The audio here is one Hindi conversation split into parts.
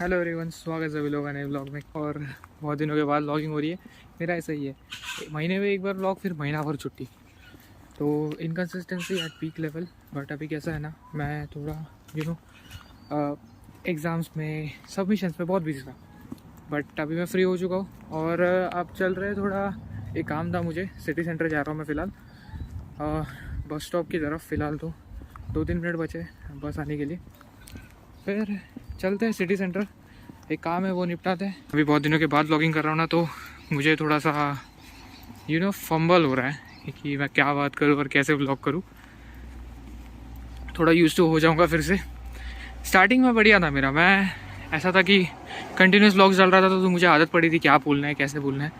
हेलो एवरीवन, स्वागत है सभी लोगों का नए व्लॉग में। और बहुत दिनों के बाद व्लॉगिंग हो रही है। मेरा ऐसा ही है, महीने में एक बार व्लॉग, फिर महीना भर छुट्टी। तो inconsistency at peak level. But अभी कैसा है ना, मैं थोड़ा एग्ज़ाम्स में, सबमिशंस में बहुत बिजी था। बट अभी मैं फ्री हो चुका हूँ और अब चल रहे थोड़ा एक काम था मुझे। सिटी सेंटर जा रहा हूँ मैं फ़िलहाल, बस स्टॉप की तरफ। फ़िलहाल तो 2-3 मिनट बचे बस आने के लिए, फिर चलते हैं सिटी सेंटर। एक काम है वो निपटाते हैं। अभी बहुत दिनों के बाद व्लॉगिंग कर रहा हूँ ना, तो मुझे थोड़ा सा फंबल हो रहा है कि मैं क्या बात करूँ और कैसे व्लॉग करूँ। थोड़ा यूज़ टू हो जाऊँगा फिर से। स्टार्टिंग में बढ़िया था मेरा, मैं ऐसा था कि कंटिन्यूस व्लॉग्स डाल रहा था, तो मुझे आदत पड़ी थी क्या बोलना है, कैसे बोलना है।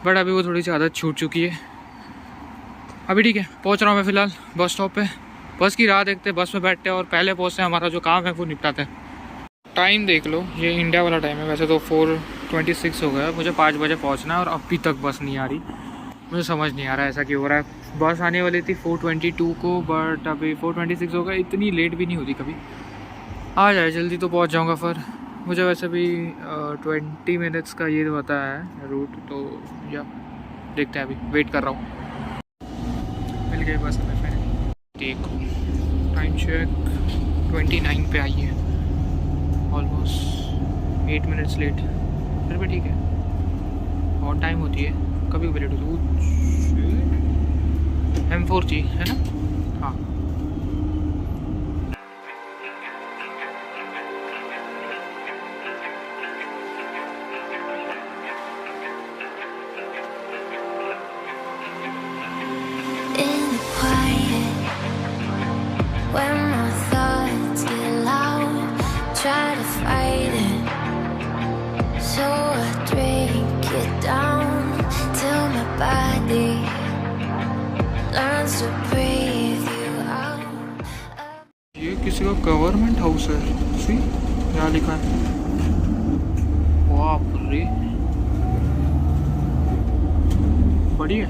बट अभी वो थोड़ी सी आदत छूट चुकी है। अभी ठीक है, पहुँच रहा हूँ मैं फ़िलहाल बस स्टॉप पे। बस की राह देखते, बस में बैठते हैं और पहले पहुँचते हैं, हमारा जो काम है वो निपटाते हैं। टाइम देख लो, ये इंडिया वाला टाइम है। वैसे तो 4:26 हो गया, मुझे 5 बजे पहुंचना है और अभी तक बस नहीं आ रही। मुझे समझ नहीं आ रहा है ऐसा क्यों हो रहा है। बस आने वाली थी 4:22 को, बट अभी 4:26 हो गया। इतनी लेट भी नहीं होती कभी। आ जाए जल्दी तो पहुंच जाऊंगा। फिर मुझे वैसे भी 20 मिनट्स का ये बताया है रूट, तो या देखते हैं। अभी वेट कर रहा हूँ। मिल गई बस हमें। फिर देखो टाइम चेक 29 पे आई है, ऑलमोस्ट 8 मिनट्स लेट। फिर भी ठीक है, बहुत टाइम होती है, कभी भी लेट होती है। M4G है ना? हाँ। ये किसी का गवर्नमेंट हाउस है। सी क्या लिखा है, वाह रे, बढ़िया।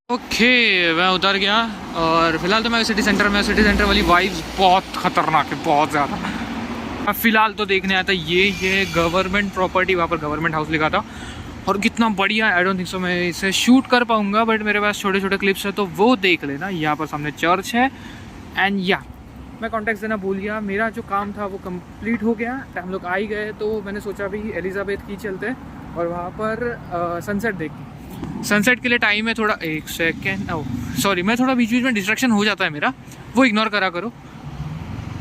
ओके, मैं उतर गया और फिलहाल तो मैं सिटी सेंटर में। सिटी सेंटर वाली वाइब्स बहुत खतरनाक है, बहुत ज़्यादा। अब फिलहाल तो देखने आया था ये गवर्नमेंट प्रॉपर्टी, वहाँ पर गवर्नमेंट हाउस लिखा था और कितना बढ़िया। आई डोंट थिंक सो मैं इसे शूट कर पाऊंगा, बट मेरे पास छोटे छोटे क्लिप्स है तो वो देख लेना। यहाँ पर सामने चर्च है। एंड या मैं कॉन्टेक्ट देना भूल गया, मेरा जो काम था वो कंप्लीट हो गया। हम लोग आ ही गए, तो मैंने सोचा भी एलिजाबेथ की चलते और वहाँ पर सनसेट देखते। सनसेट के लिए टाइम है थोड़ा, 1 सेकेंड। ओह सॉरी, मैं थोड़ा बीच बीच में डिस्ट्रैक्शन हो जाता है मेरा, वो इग्नोर करा करो।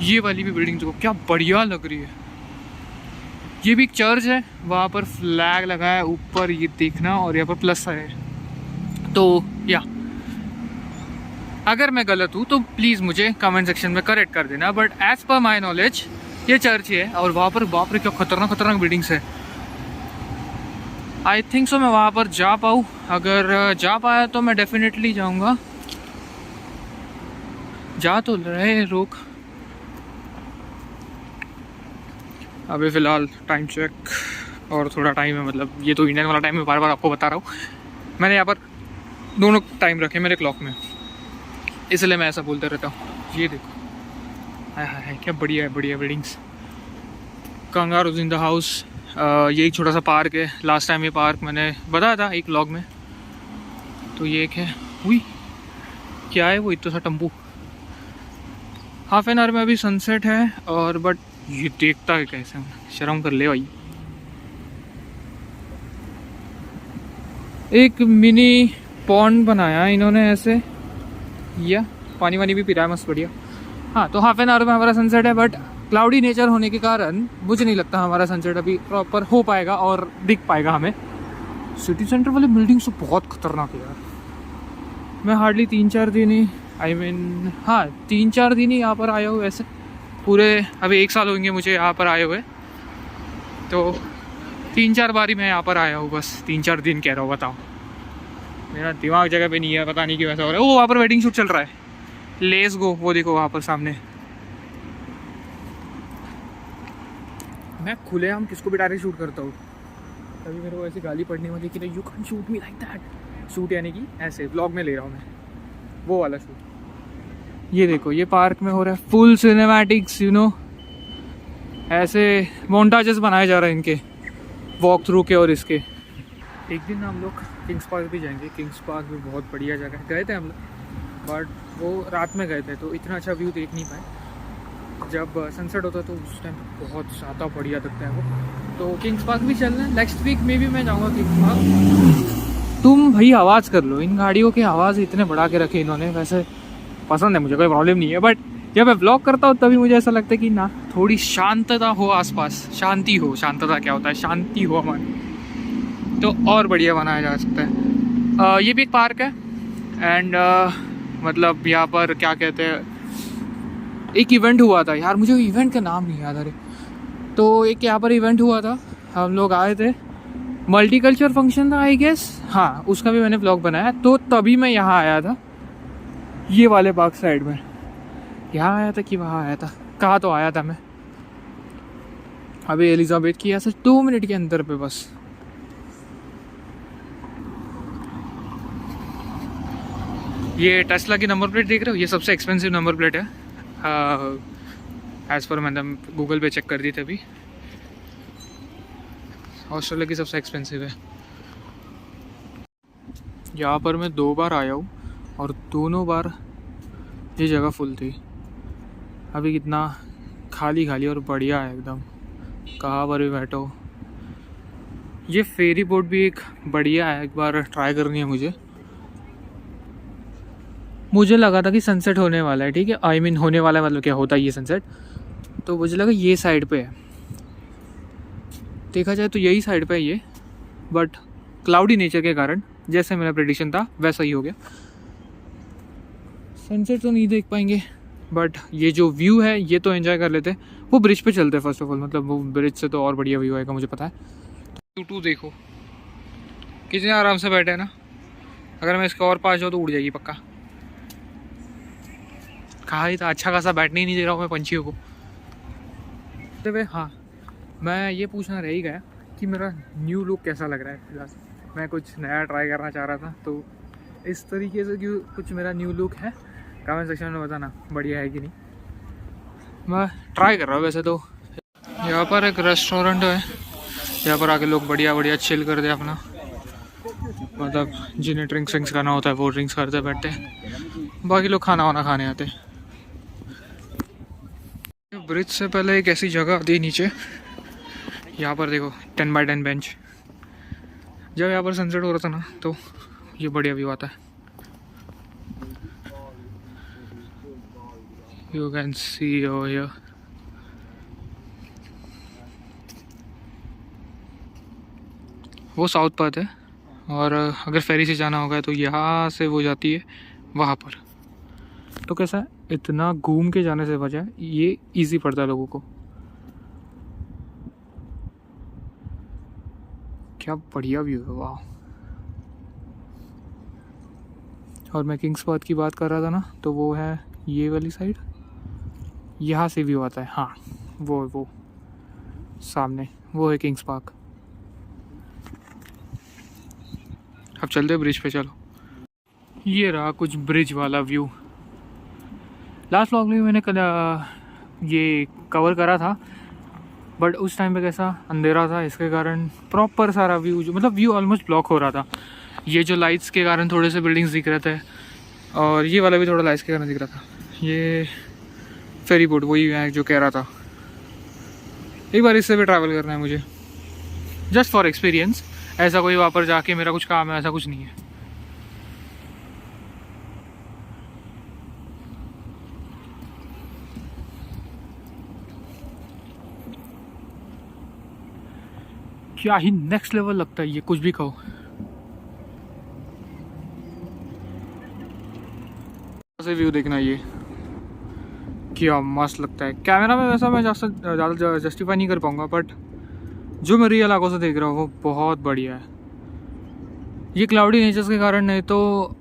ये वाली भी बिल्डिंग देखो क्या बढ़िया लग रही है। ये भी एक चर्च है, वहाँ पर फ्लैग लगा है ऊपर, ये देखना, और यहाँ पर प्लस है। तो या अगर मैं गलत हूँ तो प्लीज़ मुझे कमेंट सेक्शन में करेक्ट कर देना। But as per my knowledge ये चर्च ही है। और वहाँ पर बाप रे क्या खतरनाक खतरनाक बिल्डिंग्स है। आई थिंक सो मैं वहाँ पर जा पाऊँ। अगर जा पाया तो मैं डेफिनेटली जाऊँगा। जा तो रहे लोग। अभी फ़िलहाल टाइम चेक और थोड़ा टाइम है, मतलब ये तो इंडियन वाला टाइम है, बार बार आपको बता रहा हूँ। मैंने यहाँ पर दोनों टाइम रखे मेरे क्लॉक में, इसलिए मैं ऐसा बोलते रहता हूँ। ये देखो, हाय हाय हाय क्या बढ़िया है, बढ़िया buildings. Kangaroos in the house. ये एक छोटा सा पार्क है। लास्ट टाइम ये पार्क मैंने बताया था एक व्लॉग में। तो ये एक है, हुई क्या है वो, इतना सा टम्पू। हाफ एन आवर में अभी सनसेट है। और बट ये देखता है कैसे, शर्म कर ले भाई। एक मिनी पॉन्ड बनाया इन्होंने ऐसे, या पानी वानी भी पी रहा है, मस्त बढ़िया। हाँ, तो हाफ एन आवर में हमारा सनसेट है। बट क्लाउडी नेचर होने के कारण मुझे नहीं लगता हमारा सनसेट अभी प्रॉपर हो पाएगा और दिख पाएगा हमें। सिटी सेंटर वाले बिल्डिंग्स तो बहुत खतरनाक है यार। मैं हार्डली 3-4 दिन ही, हाँ 3-4 दिन ही यहाँ पर आया हूँ वैसे। पूरे अभी 1 साल होंगे मुझे यहाँ पर आए हुए, तो 3-4 बार ही मैं यहाँ पर आया हूँ बस। 3-4 दिन कह रहा हूँ, बताओ। मेरा दिमाग जगह पे नहीं है, पता नहीं क्यों ऐसा हो रहा है। वो वहाँ पर वेडिंग शूट चल रहा है, लेट्स गो। वो देखो वहाँ पर सामने। मैं खुलेआम किसको भी डायरेक्ट शूट करता हूँ, तभी मेरे को ऐसी गाली पड़ने वाली कि नहीं, you can shoot me like that. Shoot यानी कि ऐसे व्लॉग में ले रहा हूँ मैं, वो वाला शूट। ये देखो, ये पार्क में हो रहा है फुल सिनेमैटिक्स, ऐसे मोन्टाजेस बनाए जा रहे हैं इनके वॉक थ्रू के और इसके। एक दिन हम लोग किंग्स पार्क भी जाएंगे। किंग्स पार्क भी बहुत बढ़िया जगह है, गए थे हम लोग बट वो रात में गए थे तो इतना अच्छा व्यू देख नहीं पाए। जब सनसेट होता तो उस टाइम बहुत ज़्यादा बढ़िया दिखता है वो। तो किंग्स पार्क भी चलना है, नेक्स्ट वीक में भी मैं जाऊँगा किंग्स पार्क। तुम भाई आवाज़ कर लो, इन गाड़ियों के आवाज़ इतने बढ़ा के रखे इन्होंने। वैसे पसंद है मुझे, कोई प्रॉब्लम नहीं है, बट जब मैं ब्लॉग करता हूँ तभी मुझे ऐसा लगता है कि ना थोड़ी शांतता हो आसपास, शांति हो। शांतता क्या होता है, शांति हो हमारी, तो और बढ़िया बनाया जा सकता है। ये भी एक पार्क है एंड मतलब यहाँ पर क्या कहते हैं, एक इवेंट हुआ था यार, मुझे इवेंट का नाम नहीं याद आ रहा। तो एक यहाँ पर इवेंट हुआ था, हम लोग आए थे, मल्टीकल्चर फंक्शन था आई गेस, हाँ उसका भी मैंने ब्लॉग बनाया। तो तभी मैं यहाँ आया था, ये वाले पार्क साइड में। यहाँ आया था कि वहाँ आया था, कहाँ तो आया था मैं। अभी एलिजाबेथ की यहाँ से 2 मिनट के अंदर पे बस। ये टेस्ला की नंबर प्लेट देख रहे हो, ये सबसे एक्सपेंसिव नंबर प्लेट है एज़ पर मैंने गूगल पे चेक कर दी थी अभी। ऑस्ट्रेलिया की सबसे एक्सपेंसिव है। यहाँ पर मैं 2 बार आया हूँ और दोनों बार ये जगह फुल थी। अभी कितना खाली खाली और बढ़िया है एकदम, कहाँ पर भी बैठो। ये फेरी बोट भी एक बढ़िया है, एक बार ट्राई करनी है मुझे। मुझे लगा था कि सनसेट होने वाला है, ठीक है, आई मीन होने वाला है मतलब क्या होता है ये सनसेट, तो मुझे लगा ये साइड पे है। देखा जाए तो यही साइड पे है ये, बट क्लाउडी नेचर के कारण जैसे मेरा प्रेडिक्शन था वैसा ही हो गया। सनसेट तो नहीं देख पाएंगे बट ये जो व्यू है ये तो एंजॉय कर लेते। वो ब्रिज पे चलते फर्स्ट ऑफ ऑल, मतलब वो ब्रिज से तो और बढ़िया व्यू आएगा मुझे पता है। टू देखो कितने आराम से बैठे हैं ना, अगर मैं इसके और पास जाऊँ तो उड़ जाएगी पक्का। कहा ही था अच्छा खासा बैठने ही नहीं दे रहा हूँ मैं पंछियों को। तो हाँ, मैं ये पूछना रह ही गया कि मेरा न्यू लुक कैसा लग रहा है। फिलहाल मैं कुछ नया ट्राई करना चाह रहा था, तो इस तरीके से क्यों कुछ मेरा न्यू लुक है, कमेंट सेक्शन में बताना बढ़िया है कि नहीं। मैं ट्राई कर रहा हूँ वैसे तो। यहाँ पर एक रेस्टोरेंट है, यहाँ पर आके लोग बढ़िया बढ़िया चिल कर दे अपना, मतलब जिन्हें ड्रिंक्स करना होता है वो ड्रिंक्स करते बैठते हैं, बाकी लोग खाना वाना खाने आते हैं। ब्रिज से पहले एक ऐसी जगह आती है नीचे, यहाँ पर देखो 10x10 बेंच। जब यहाँ पर सनसेट हो रहा था ना तो ये बढ़िया व्यू आता है। You can see over here. वो साउथ पार्ट है और अगर फेरी से जाना होगा तो यहाँ से वो जाती है वहाँ पर। तो कैसा है, इतना घूम के जाने से बजाय ये इजी पड़ता है लोगों को। क्या बढ़िया व्यू है, वाह। और मैं किंग्स पार्क की बात कर रहा था ना, तो वो है ये वाली साइड, यहाँ से व्यू आता है। हाँ वो सामने वो है किंग्स पार्क। अब चलते ब्रिज पे, चलो। ये रहा कुछ ब्रिज वाला व्यू। लास्ट व्लॉग में मैंने ये कवर करा था, बट उस टाइम पे कैसा अंधेरा था, इसके कारण प्रॉपर सारा व्यू जो मतलब व्यू ऑलमोस्ट ब्लॉक हो रहा था। ये जो लाइट्स के कारण थोड़े से बिल्डिंग्स दिख रहे थे और ये वाला भी थोड़ा लाइट्स के कारण दिख रहा था। ये फेरी बोट वही है जो कह रहा था, एक बार इससे भी ट्रैवल करना है मुझे, जस्ट फॉर एक्सपीरियंस। ऐसा कोई वहाँ पर जाके मेरा कुछ काम है ऐसा कुछ नहीं है। क्या ही नेक्स्ट लेवल लगता है ये, कुछ भी कहो। ऐसे व्यू देखना, ये क्या मस्त लगता है। कैमरा में वैसा मैं ज़्यादा जस्टिफाई नहीं कर पाऊंगा, बट जो मैं रियल आंखों से देख रहा हूँ वो बहुत बढ़िया है। ये क्लाउडी नेचर्स के कारण नहीं तो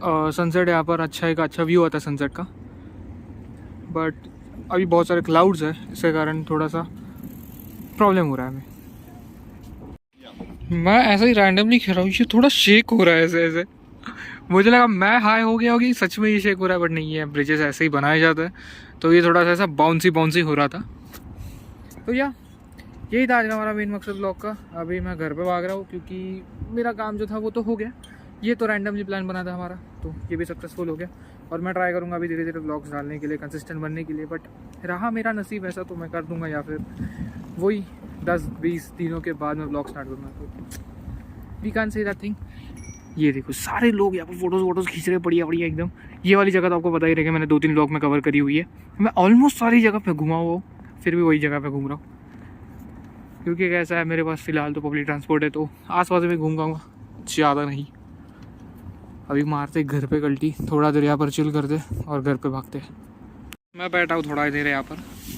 सनसेट यहाँ पर एक अच्छा व्यू आता है सनसेट का, बट अभी बहुत सारे क्लाउड्स है, इसके कारण थोड़ा सा प्रॉब्लम हो रहा है। मैं ऐसा ही रैंडमली खेल रहा हूँ, ये थोड़ा शेक हो रहा है ऐसे ऐसे। मुझे लगा मैं हाई हो गया होगी, सच में ये शेक हो रहा है, बट नहीं है, ब्रिजेस ऐसे ही बनाए जाते हैं, तो ये थोड़ा सा ऐसा बाउंसी हो रहा था। तो यही था आज का हमारा मेन मकसद ब्लॉग का। अभी मैं घर पे भाग रहा हूँ क्योंकि मेरा काम जो था वो तो हो गया। ये तो रैंडमली प्लान बना था हमारा, तो ये भी सक्सेसफुल हो गया। और मैं ट्राई करूँगा अभी धीरे धीरे ब्लॉग्स डालने के लिए, कंसिस्टेंट बनने के लिए। बट रहा मेरा नसीब ऐसा तो मैं कर दूँगा, या फिर वही 10-20 दिनों के बाद मैं ब्लॉग स्टार्ट करूँगा। तो we can say that thing. ये देखो सारे लोग यहाँ पर फोटोज़ खींच रहे हैं बढ़िया बढ़िया एकदम। ये वाली जगह तो आपको पता ही रहेगा, मैंने 2-3 ब्लॉग में कवर करी हुई है। मैं ऑलमोस्ट सारी जगह पे घुमा हुआ हूँ, फिर भी वही जगह पे घूम रहा हूँ क्योंकि कैसा है मेरे पास फ़िलहाल तो पब्लिक ट्रांसपोर्ट है, तो आस पास में घूम पाऊँगा, ज़्यादा नहीं। अभी मारते घर पे गलती, थोड़ा देर यहाँ पर चिल करते और घर पे भागते। मैं बैठा हूँ थोड़ा देर यहाँ पर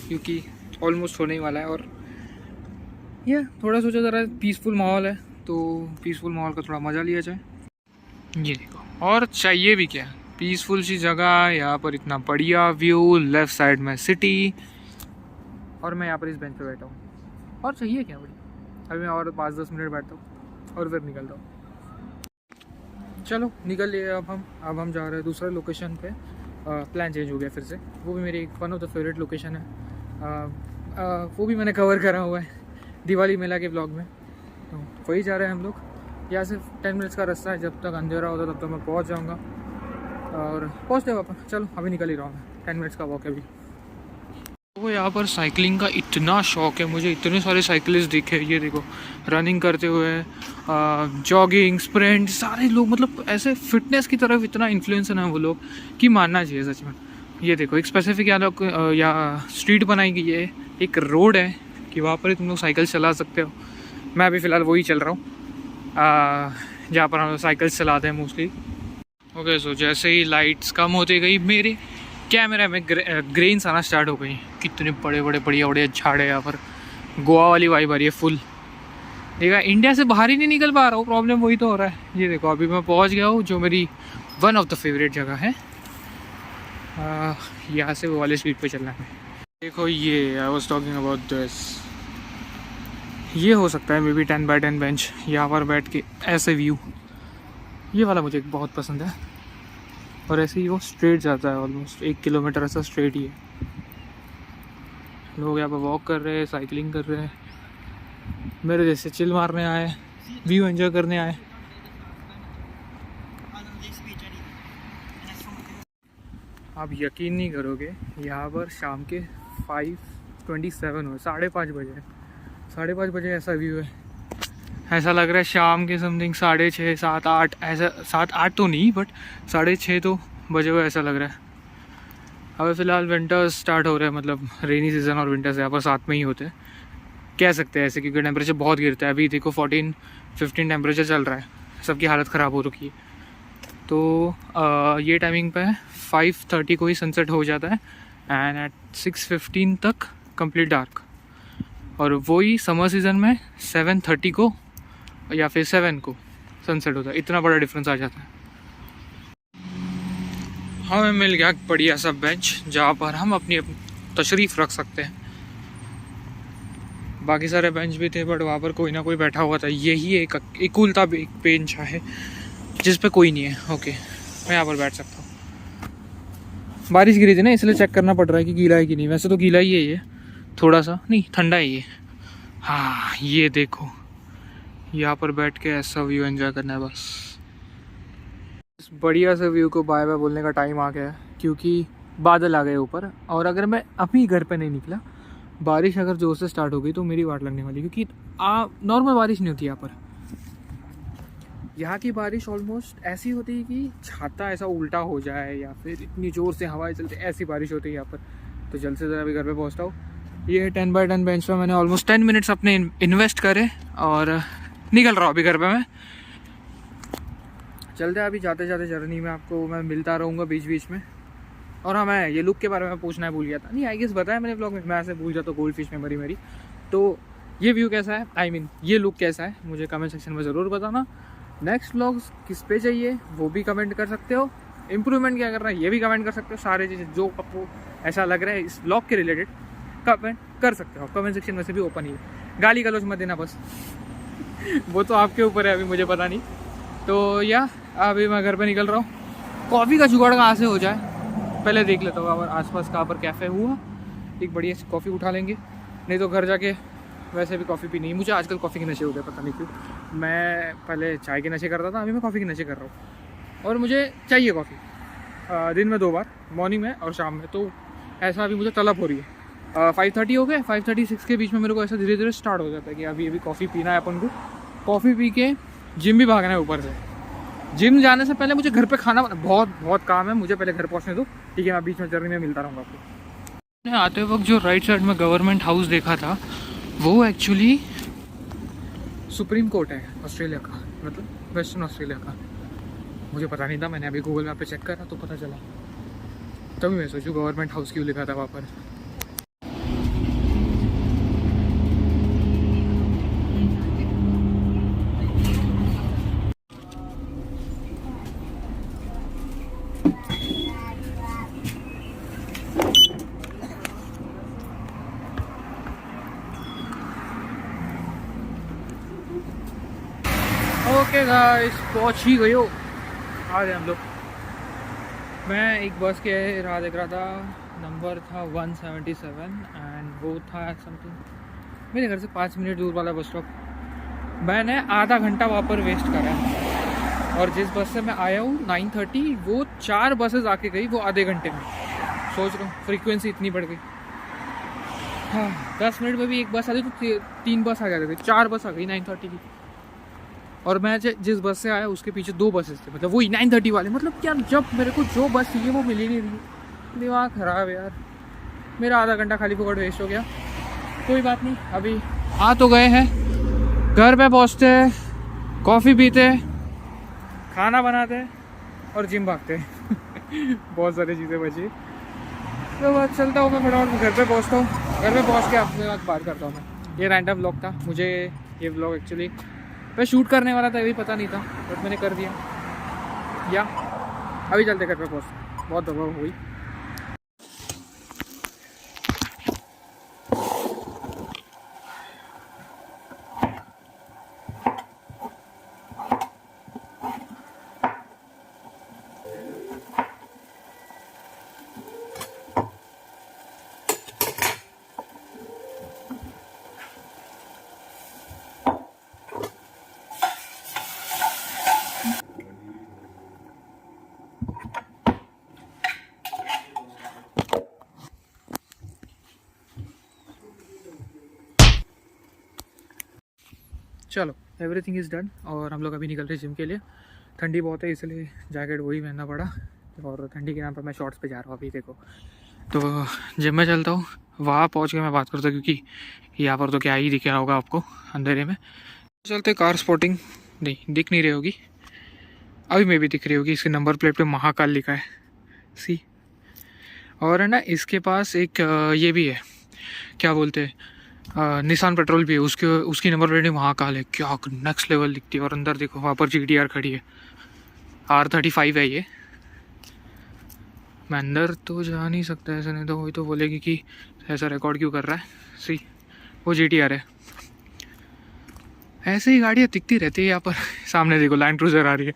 क्योंकि ऑलमोस्ट होने ही वाला है। और ये थोड़ा सोचा ज़रा पीसफुल माहौल है, तो पीसफुल माहौल का थोड़ा मज़ा लिया जाए। ये देखो, और चाहिए भी क्या, पीसफुल सी जगह, यहाँ पर इतना बढ़िया व्यू, लेफ़्ट साइड में सिटी, और मैं यहाँ पर इस बेंच पे बैठा हूँ। और चाहिए क्या बड़ी। अभी मैं और 5-10 मिनट बैठता हूँ और फिर निकलता हूँ। चलो निकल लिए अब हम जा रहे हैं दूसरे लोकेशन पे। प्लान चेंज हो गया फिर से। वो भी मेरी एक one of the favourite location है। वो भी मैंने कवर करा हुआ है दिवाली मेला के ब्लॉग में। तो वही जा रहे हैं हम लोग। यहाँ से 10 मिनट्स का रास्ता है, जब तक अंधेरा होता तब तक मैं पहुँच जाऊँगा और पहुँचते वापस। चलो अभी निकल ही रहा हूँ मैं, 10 मिनट्स का वॉक है अभी। वो यहाँ पर साइकिलिंग का इतना शौक है मुझे, इतने सारे साइकिलिस्ट दिखे। ये देखो रनिंग करते हुए, जॉगिंग, स्प्रिंट, सारे लोग मतलब ऐसे फिटनेस की तरफ इतना इन्फ्लुएंस है ना वो लोग कि मानना चाहिए सच में। ये देखो एक स्पेसिफिक यहाँ स्ट्रीट बनाई गई है, एक रोड है कि वहाँ पर ही तुम लोग साइकिल चला सकते हो। मैं अभी फ़िलहाल वही चल रहा हूँ जहाँ पर हम लोग साइकिल चलाते हैं मोस्टली। ओके, सो जैसे ही लाइट्स कम होती गई मेरे कैमरा में ग्रेन्स आना स्टार्ट हो गई। कितने बड़े बड़े बढ़िया बढ़िया झाड़ है यहाँ पर, गोवा वाली वाइब आ रही है फुल। देखा, इंडिया से बाहर ही नहीं निकल पा रहा हूँ, प्रॉब्लम वही तो हो रहा है। ये देखो अभी मैं पहुँच गया हूँ जो मेरी वन ऑफ द फेवरेट जगह है। यहाँ से वो वाले स्पीड पे चलना है। देखो ये I was talking about this, ये हो सकता है मे बी 10x10 बेंच, यहाँ पर बैठ के ऐसे व्यू, ये वाला मुझे बहुत पसंद है। और ऐसे ही वो स्ट्रेट जाता है, ऑलमोस्ट 1 किलोमीटर ऐसा स्ट्रेट ही है। लोग यहाँ पर वॉक कर रहे हैं, साइकिलिंग कर रहे हैं, मेरे जैसे चिल मारने आए, व्यू एंजॉय करने आए। आप यकीन नहीं करोगे, यहाँ पर शाम के 5:27 हो, 5:30 बजे, 5:30 बजे ऐसा व्यू है। ऐसा लग रहा है शाम के समथिंग 6:30, 7-8, ऐसा 7-8 तो नहीं बट 6:30 तो बजे हुए ऐसा लग रहा है। अभी फ़िलहाल विंटर्स स्टार्ट हो रहा है, मतलब रेनी सीज़न और विंटर्स यहाँ पर साथ में ही होते हैं, कह सकते हैं ऐसे, क्योंकि टेम्परेचर बहुत गिरता है। अभी देखो 14-15 टेम्परेचर चल रहा है, सबकी हालत ख़राब हो रखी है। तो ये टाइमिंग पे 5:30 को ही सनसेट हो जाता है एंड एट 6:15 तक कंप्लीट डार्क। और वही समर सीज़न में 7:30 को या फिर 7 को सनसेट होता है। इतना बड़ा डिफरेंस आ जाता है। हमें मिल गया बढ़िया सा बेंच जहाँ पर हम अपनी तशरीफ़ रख सकते हैं। बाकी सारे बेंच भी थे बट वहाँ पर कोई ना कोई बैठा हुआ था। यही एक इकुलता बेंच है जिस पे कोई नहीं है। ओके, मैं यहाँ पर बैठ सकता हूँ। बारिश गिरी थी ना, इसलिए चेक करना पड़ रहा है कि गीला है कि नहीं। वैसे तो गीला ही है ये, थोड़ा सा नहीं, ठंडा है ये। हाँ ये देखो, यहाँ पर बैठ के ऐसा व्यू एंजॉय करना है बस। इस बढ़िया से व्यू को बाय बाय बोलने का टाइम आ गया है क्योंकि बादल आ गए ऊपर। और अगर मैं अभी घर पे नहीं निकला, बारिश अगर जोर से स्टार्ट हो गई तो मेरी वाट लगने वाली, क्योंकि नॉर्मल बारिश नहीं होती यहाँ पर। यहाँ की बारिश ऑलमोस्ट ऐसी होती है कि छाता ऐसा उल्टा हो जाए या फिर इतनी ज़ोर से हवाएं चलती, ऐसी बारिश होती है यहाँ पर। तो जल्द से जल्द अभी घर पे पहुँचता हूँ। ये 10x10 बेंच पर मैंने ऑलमोस्ट 10 मिनट्स अपने इन्वेस्ट करे और निकल रहा हूँ अभी घर पे मैं। चलते हैं अभी, जाते जाते जर्नी में आपको मैं मिलता रहूँगा बीच बीच में। और हाँ, मैं ये लुक के बारे में पूछना भूल गया था, नहीं आई गेस बताया मैंने ब्लॉग में, मैं ऐसे भूल जाता, गोल्ड फिश मेमोरी मेरी। तो ये व्यू कैसा है, आई मीन ये लुक कैसा है, मुझे कमेंट सेक्शन में ज़रूर बताना। नेक्स्ट व्लॉग्स किस पे चाहिए वो भी कमेंट कर सकते हो। इम्प्रूवमेंट क्या करना है ये भी कमेंट कर सकते हो। सारे चीज़ें जो आपको ऐसा लग रहा है इस व्लॉग के रिलेटेड कमेंट कर सकते हो। कमेंट सेक्शन में से भी ओपन ही है, गाली गलौज मत देना बस वो तो आपके ऊपर है, अभी मुझे पता नहीं। तो या अभी मैं घर पे निकल रहा हूँ। कॉफ़ी का जुगाड़ कहाँ से हो जाए पहले देख लेता हूँ। और आसपास कहाँ पर कैफ़े हुआ, एक बढ़िया सी कॉफ़ी उठा लेंगे नहीं तो घर जाके वैसे भी कॉफ़ी पीनी है। मुझे आजकल कॉफ़ी के नशे हो गए, पता नहीं क्यों। मैं पहले चाय के नशे करता था, अभी मैं कॉफ़ी के नशे कर रहा हूँ। और मुझे चाहिए कॉफ़ी दिन में 2 बार, मॉर्निंग में और शाम में। तो ऐसा अभी मुझे तलब हो रही है। 5:30 हो गए, 5:30-6 के बीच में मेरे को ऐसा धीरे धीरे स्टार्ट हो जाता है कि अभी कॉफ़ी पीना है अपन को। कॉफ़ी पी के जिम भी भागना है ऊपर से। जिम जाने से पहले मुझे घर पे खाना बहुत बहुत काम है, मुझे पहले घर पहुँचने दो। ठीक है, मैं बीच में जर्नी में मिलता रहूँगा आपको। आते वक्त जो राइट साइड में गवर्नमेंट हाउस देखा था, वो एक्चुअली सुप्रीम कोर्ट है ऑस्ट्रेलिया का, मतलब वेस्टर्न ऑस्ट्रेलिया का। मुझे पता नहीं था, मैंने अभी गूगल मैप पे चेक करा तो पता चला। तभी मैं सोचूं गवर्नमेंट हाउस क्यों लिखा था वहाँ पर। ओके गाइस, पहुँच ही गए हो। आ गए हम लोग। मैं एक बस के राह देख रहा था, नंबर था 177 एंड वो था समथिंग मेरे घर से 5 मिनट दूर वाला बस स्टॉप। मैंने आधा घंटा वहाँ पर वेस्ट करा। और जिस बस से मैं आया हूँ 9:30, वो 4 बसेस आके गई वो आधे घंटे में। सोच रहा हूँ फ्रीक्वेंसी इतनी बढ़ गई। हाँ, 10 मिनट में भी एक बस आ गई तो 3 बस आ जाती थी, 4 बस आ गई 9:30 की। और मैं जिस बस से आया उसके पीछे 2 बसेस थे, मतलब वही 9:30 वाले। मतलब क्या, जब मेरे को जो बस चाहिए वो मिल ही नहीं रही। दिमाग ख़राब है यार, मेरा आधा घंटा खाली फुकट वेस्ट हो गया। कोई बात नहीं, अभी आ तो गए हैं। घर पे पहुँचते, कॉफ़ी पीते, खाना बनाते और जिम भागते। बहुत सारी चीज़ें बची। तो बस चलता हूँ मैं फटाफट, घर पे पहुँचता हूँ। घर पे पहुँच के आपके साथ बात करता हूँ मैं। ये रैंडम व्लॉग था। मुझे ये व्लॉग एक्चुअली मैं शूट करने वाला था, ये भी पता नहीं था, बट मैंने कर दिया। या अभी चलते घर पे पहुँचते, बहुत दबा हुई। चलो, एवरीथिंग इज़ डन और हम लोग अभी निकल रहे जिम के लिए। ठंडी बहुत है इसलिए जैकेट वही पहनना पड़ा, और ठंडी के नाम पर मैं शॉर्ट्स पे जा रहा हूँ अभी। देखो, तो जिम में चलता हूँ, वहाँ पहुँच के मैं बात करता हूँ, क्योंकि यहाँ पर तो क्या ही दिख रहा होगा आपको अंधेरे में। चलते कार स्पॉटिंग, नहीं दिख नहीं रही होगी, अभी में भी दिख रही होगी। इसके नंबर प्लेट पे महाकाल लिखा है, सी। और है ना, इसके पास एक ये भी है, क्या बोलते हैं, निसान पेट्रोल भी है, उसकी नंबर प्लेट महाकाल है। क्या नेक्स्ट लेवल दिखती है। और अंदर देखो, वहाँ पर GTR खड़ी है, R35 है ये। मैं अंदर तो जा नहीं सकता ऐसा, नहीं तो वही तो बोलेगी कि ऐसा रिकॉर्ड क्यों कर रहा है। सी, वो GTR है। ऐसे ही गाड़ियाँ दिखती रहती है यहाँ पर। सामने देखो लैंड क्रूज़र आ रही है।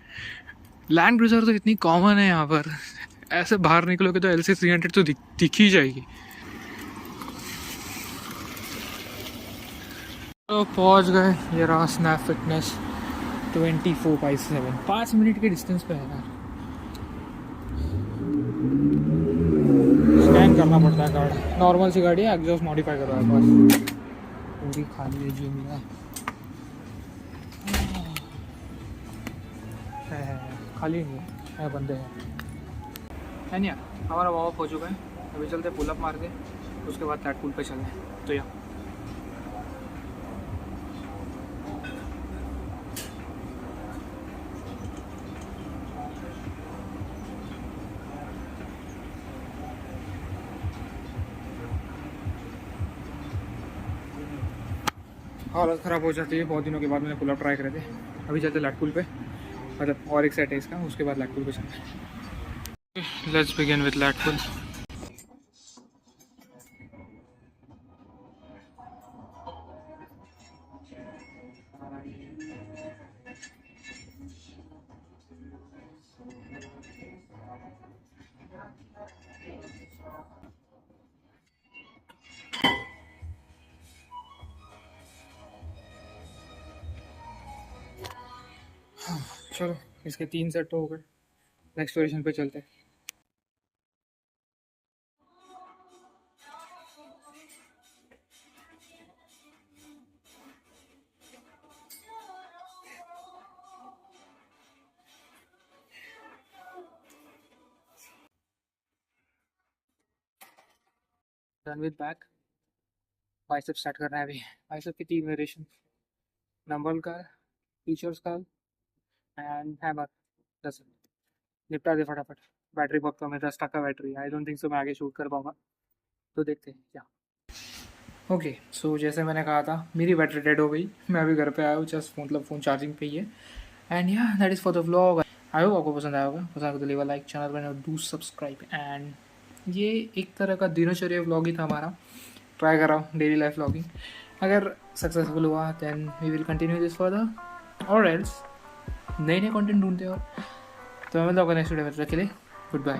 लैंड क्रूज़र तो इतनी कॉमन है यहाँ पर, ऐसे बाहर निकलोगे तो LC 300 तो दिख ही जाएगी। तो पहुँच गए, ये रहा स्नैप फिटनेस 24/7, 5 मिनट के डिस्टेंस पे है यार। स्कैन करना पड़ता है कार्ड। नॉर्मल सी गाड़ी है, एग्जॉस्ट मॉडिफाई करवाया बस। पूरी खाली है जिम में, है खाली नहीं है, बंदे हैं नहीं। हमारा वार्म अप हो चुका है, अभी चलते पुलअप मार के, उसके बाद लैट पुल पे चलते। तो यार हालत ख़राब हो जाती है, बहुत दिनों के बाद मैंने पुलअप ट्राई करे थे। अभी चलते लैट पुल पे, मतलब और एक सेट है इसका, उसके बाद लैट पुल पे चलते। Let's begin with lat pull. चलो इसके 3 सेट तो हो गए, नेक्स्ट पोजीशन पे चलते हैं। Done with back. Bicep start करना है अभी। बाइसेप की 3 वेरिएशन, डंबल का, टीचर्स का एंड हैमर। 10 निपटा दे फटाफट। बैटरी बहुत कम है, 10 का battery. I don't think so मैं आगे शूट कर पाऊंगा, तो देखते हैं क्या। ओके सो जैसे मैंने कहा था मेरी बैटरी डेड हो गई, मैं अभी घर पे आया हूँ, जस्ट मतलब फ़ोन चार्जिंग पे ही है। एंड या that is for the vlog. I hope आपको पसंद आया होगा। पसंद आया तो लीव अ लाइक, चैनल पर डू सब्सक्राइब। एंड ये एक तरह का दिनचर्या व्लॉग ही था हमारा। ट्राई कर रहा हूँ डेली लाइफ व्लॉगिंग। अगर सक्सेसफुल हुआ then we will continue this further, और एल्स नए नए कंटेंट ढूंढते हैं। और तो मैं मतलब नेक्स्ट वीडियो में, रख के लिए गुड बाय।